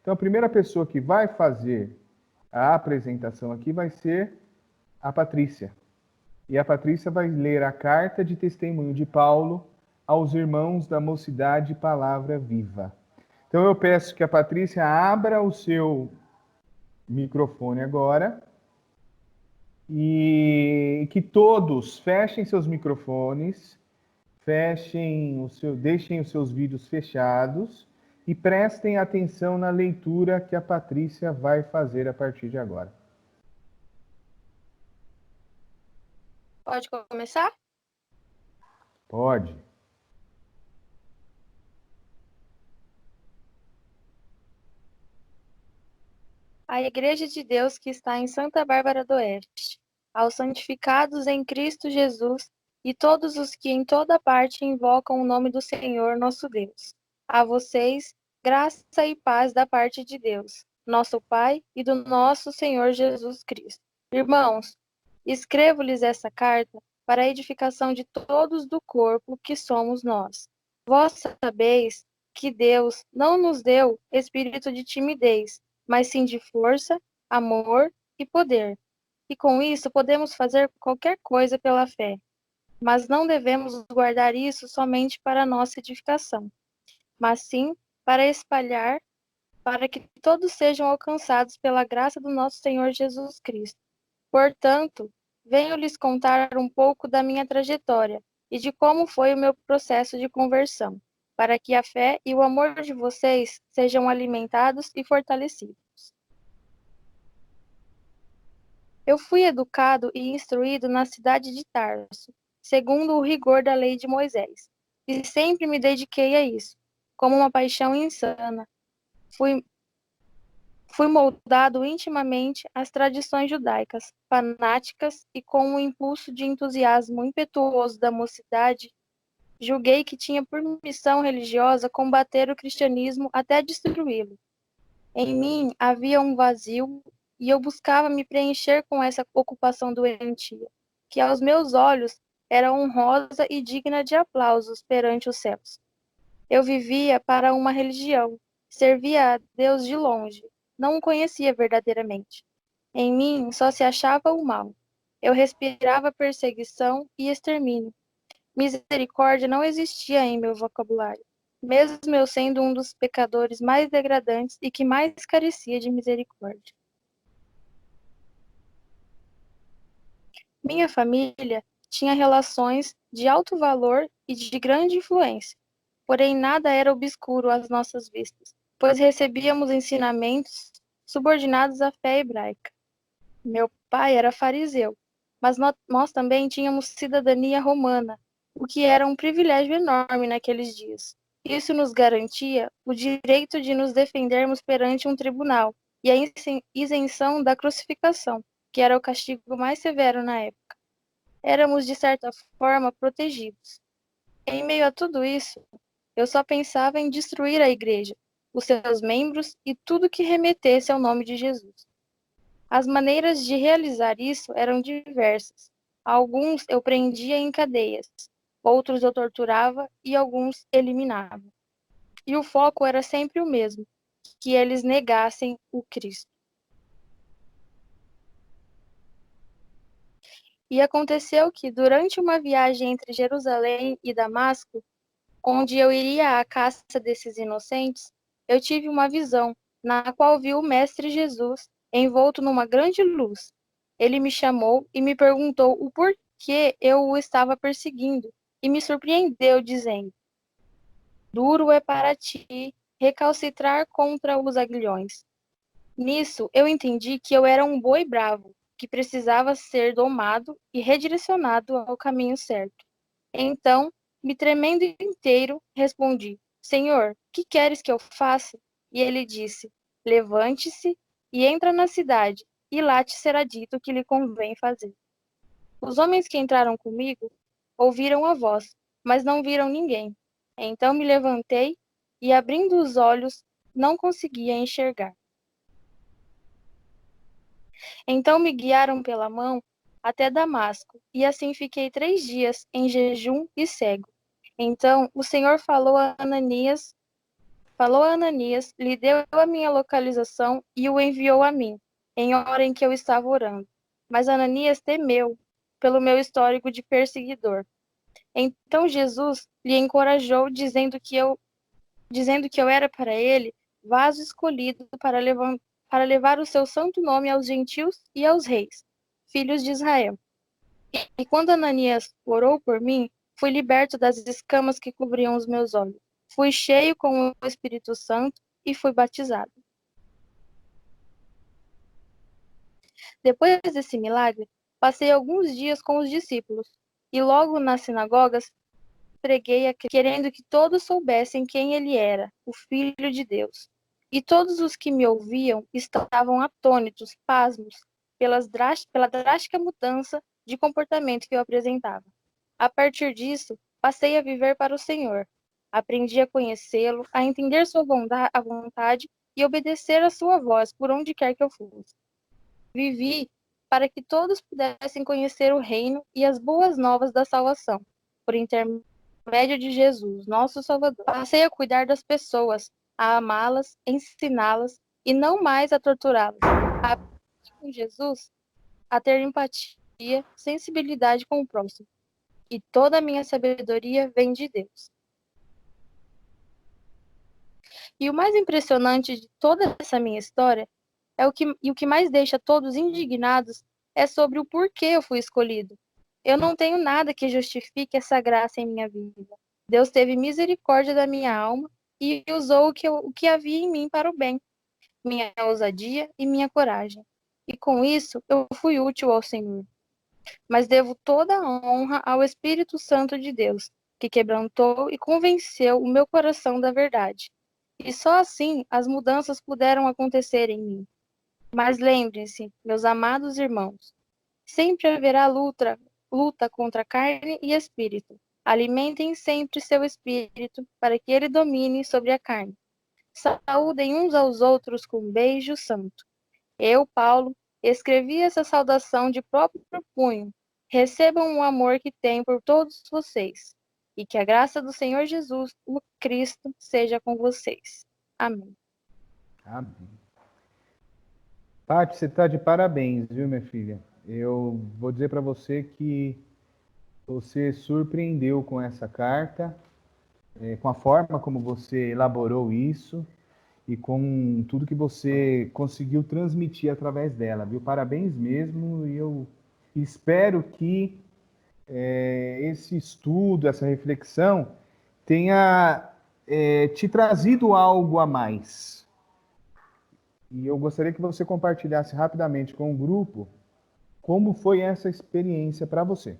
Então, a primeira pessoa que vai fazer a apresentação aqui vai ser a Patrícia. E a Patrícia vai ler a carta de testemunho de Paulo aos irmãos da Mocidade Palavra Viva. Então, eu peço que a Patrícia abra o seu microfone agora e que todos fechem seus microfones, deixem os seus vídeos fechados e prestem atenção na leitura que a Patrícia vai fazer a partir de agora. Pode começar? Pode. A Igreja de Deus que está em Santa Bárbara do Oeste, aos santificados em Cristo Jesus e todos os que em toda parte invocam o nome do Senhor nosso Deus. A vocês, graça e paz da parte de Deus, nosso Pai e do nosso Senhor Jesus Cristo. Irmãos, escrevo-lhes essa carta para a edificação de todos do corpo que somos nós. Vós sabeis que Deus não nos deu espírito de timidez, mas sim de força, amor e poder. E com isso podemos fazer qualquer coisa pela fé. Mas não devemos guardar isso somente para a nossa edificação, mas sim para espalhar, para que todos sejam alcançados pela graça do nosso Senhor Jesus Cristo. Portanto, venho lhes contar um pouco da minha trajetória e de como foi o meu processo de conversão, para que a fé e o amor de vocês sejam alimentados e fortalecidos. Eu fui educado e instruído na cidade de Tarso, segundo o rigor da lei de Moisés, e sempre me dediquei a isso, como uma paixão insana. Fui moldado intimamente às tradições judaicas, fanáticas, e com o impulso de entusiasmo impetuoso da mocidade, julguei que tinha por missão religiosa combater o cristianismo até destruí-lo. Em mim havia um vazio e eu buscava me preencher com essa ocupação doentia, que aos meus olhos era honrosa e digna de aplausos perante os céus. Eu vivia para uma religião, servia a Deus de longe, não o conhecia verdadeiramente. Em mim só se achava o mal. Eu respirava perseguição e extermínio. Misericórdia não existia em meu vocabulário, mesmo eu sendo um dos pecadores mais degradantes e que mais carecia de misericórdia. Minha família tinha relações de alto valor e de grande influência, porém nada era obscuro às nossas vistas, pois recebíamos ensinamentos subordinados à fé hebraica. Meu pai era fariseu, mas nós também tínhamos cidadania romana, o que era um privilégio enorme naqueles dias. Isso nos garantia o direito de nos defendermos perante um tribunal e a isenção da crucificação, que era o castigo mais severo na época. Éramos, de certa forma, protegidos. Em meio a tudo isso, eu só pensava em destruir a igreja, os seus membros e tudo que remetesse ao nome de Jesus. As maneiras de realizar isso eram diversas. Alguns eu prendia em cadeias, outros eu torturava e alguns eliminava. E o foco era sempre o mesmo, que eles negassem o Cristo. E aconteceu que, durante uma viagem entre Jerusalém e Damasco, onde eu iria à caça desses inocentes, eu tive uma visão, na qual vi o Mestre Jesus envolto numa grande luz. Ele me chamou e me perguntou o porquê eu o estava perseguindo, e me surpreendeu, dizendo: Duro é para ti recalcitrar contra os aguilhões. Nisso, eu entendi que eu era um boi bravo, que precisava ser domado e redirecionado ao caminho certo. Então, me tremendo inteiro, respondi: Senhor, que queres que eu faça? E ele disse: Levante-se e entra na cidade, e lá te será dito o que lhe convém fazer. Os homens que entraram comigo ouviram a voz, mas não viram ninguém. Então me levantei e, abrindo os olhos, não conseguia enxergar. Então me guiaram pela mão até Damasco, e assim fiquei 3 dias em jejum e cego. Então o Senhor falou a Ananias falou a Ananias, lhe deu a minha localização e o enviou a mim, em hora em que eu estava orando. Mas Ananias temeu pelo meu histórico de perseguidor. Então Jesus lhe encorajou, dizendo que eu era para ele vaso escolhido para levar o seu santo nome aos gentios e aos reis, filhos de Israel. E quando Ananias orou por mim, fui liberto das escamas que cobriam os meus olhos. Fui cheio com o Espírito Santo e fui batizado. Depois desse milagre, passei alguns dias com os discípulos, e logo nas sinagogas preguei querendo que todos soubessem quem ele era, o Filho de Deus. E todos os que me ouviam estavam atônitos, pasmos, pela drástica mudança de comportamento que eu apresentava. A partir disso, passei a viver para o Senhor. Aprendi a conhecê-lo, a entender sua vontade e obedecer a sua voz por onde quer que eu fosse. Vivi para que todos pudessem conhecer o reino e as boas novas da salvação, por intermédio de Jesus, nosso Salvador. Passei a cuidar das pessoas, a amá-las, ensiná-las e não mais a torturá-las. Aprendi com Jesus a ter empatia, sensibilidade com o próximo. E toda a minha sabedoria vem de Deus. E o mais impressionante de toda essa minha história o que mais deixa todos indignados é sobre o porquê eu fui escolhido. Eu não tenho nada que justifique essa graça em minha vida. Deus teve misericórdia da minha alma e usou o que havia em mim para o bem, minha ousadia e minha coragem. E com isso eu fui útil ao Senhor. Mas devo toda a honra ao Espírito Santo de Deus, que quebrantou e convenceu o meu coração da verdade. E só assim as mudanças puderam acontecer em mim. Mas lembrem-se, meus amados irmãos, sempre haverá luta contra a carne e espírito. Alimentem sempre seu espírito para que ele domine sobre a carne. Saúdem uns aos outros com um beijo santo. Eu, Paulo, escrevi essa saudação de próprio punho. Recebam o amor que tenho por todos vocês. E que a graça do Senhor Jesus, o Cristo, seja com vocês. Amém. Amém. Paty, você está de parabéns, viu, minha filha? Eu vou dizer para você que você surpreendeu com essa carta, com a forma como você elaborou isso e com tudo que você conseguiu transmitir através dela, viu? Parabéns mesmo, e eu espero que esse estudo, essa reflexão tenha te trazido algo a mais. E eu gostaria que você compartilhasse rapidamente com o grupo como foi essa experiência para você.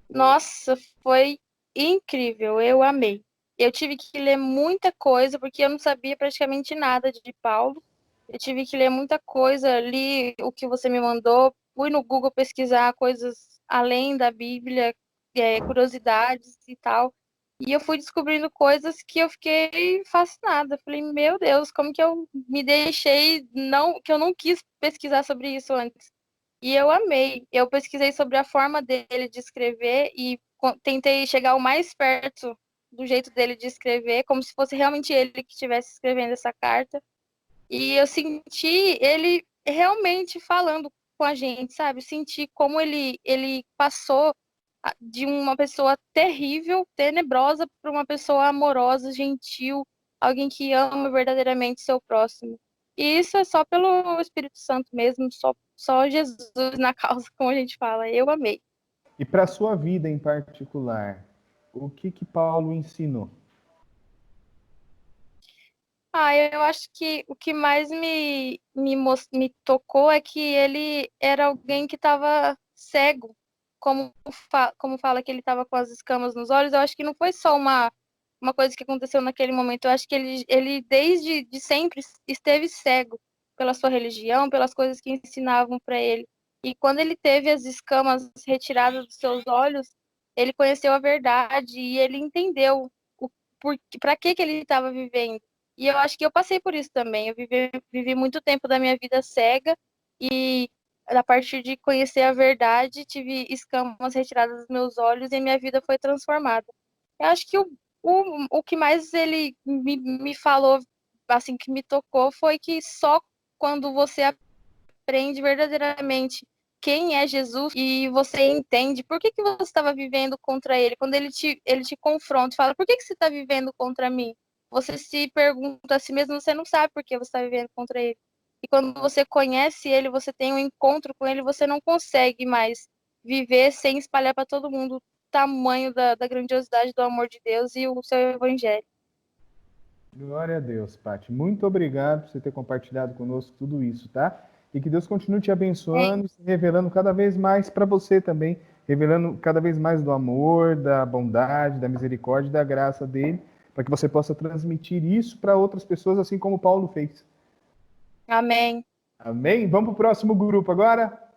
Nossa, foi incrível, eu amei. Eu tive que ler muita coisa, porque eu não sabia praticamente nada de Paulo. Eu tive que ler muita coisa, li o que você me mandou, fui no Google pesquisar coisas além da Bíblia, curiosidades e tal. E eu fui descobrindo coisas que eu fiquei fascinada. Falei, meu Deus, como que eu me deixei, que eu não quis pesquisar sobre isso antes. E eu amei. Eu pesquisei sobre a forma dele de escrever e tentei chegar o mais perto do jeito dele de escrever, como se fosse realmente ele que estivesse escrevendo essa carta. E eu senti ele realmente falando com a gente, sabe? Senti como ele passou de uma pessoa terrível, tenebrosa, para uma pessoa amorosa, gentil, alguém que ama verdadeiramente seu próximo. E isso é só pelo Espírito Santo mesmo, só Jesus na causa, como a gente fala. Eu amei. E para a sua vida em particular, o que Paulo ensinou? Eu acho que o que mais me tocou é que ele era alguém que estava cego, como fala que ele estava com as escamas nos olhos. Eu acho que não foi só uma coisa que aconteceu naquele momento. Eu acho que ele desde de sempre esteve cego pela sua religião, pelas coisas que ensinavam para ele. E quando ele teve as escamas retiradas dos seus olhos, ele conheceu a verdade e ele entendeu para que ele estava vivendo. E eu acho que eu passei por isso também. Eu vivi muito tempo da minha vida cega e a partir de conhecer a verdade, tive escamas retiradas dos meus olhos e minha vida foi transformada. Eu acho que O que mais ele me falou, assim, que me tocou, foi que só quando você aprende verdadeiramente quem é Jesus e você entende por que você estava vivendo contra ele, quando ele te confronta e fala, por que você está vivendo contra mim? Você se pergunta a si mesmo, você não sabe por que você está vivendo contra ele. E quando você conhece ele, você tem um encontro com ele, você não consegue mais viver sem espalhar para todo mundo o tamanho da grandiosidade do amor de Deus e o seu evangelho. Glória a Deus, Paty. Muito obrigado por você ter compartilhado conosco tudo isso, tá? E que Deus continue te abençoando, se revelando cada vez mais para você também, revelando cada vez mais do amor, da bondade, da misericórdia, da graça dele, para que você possa transmitir isso para outras pessoas, assim como Paulo fez. Amém. Amém? Vamos para o próximo grupo agora?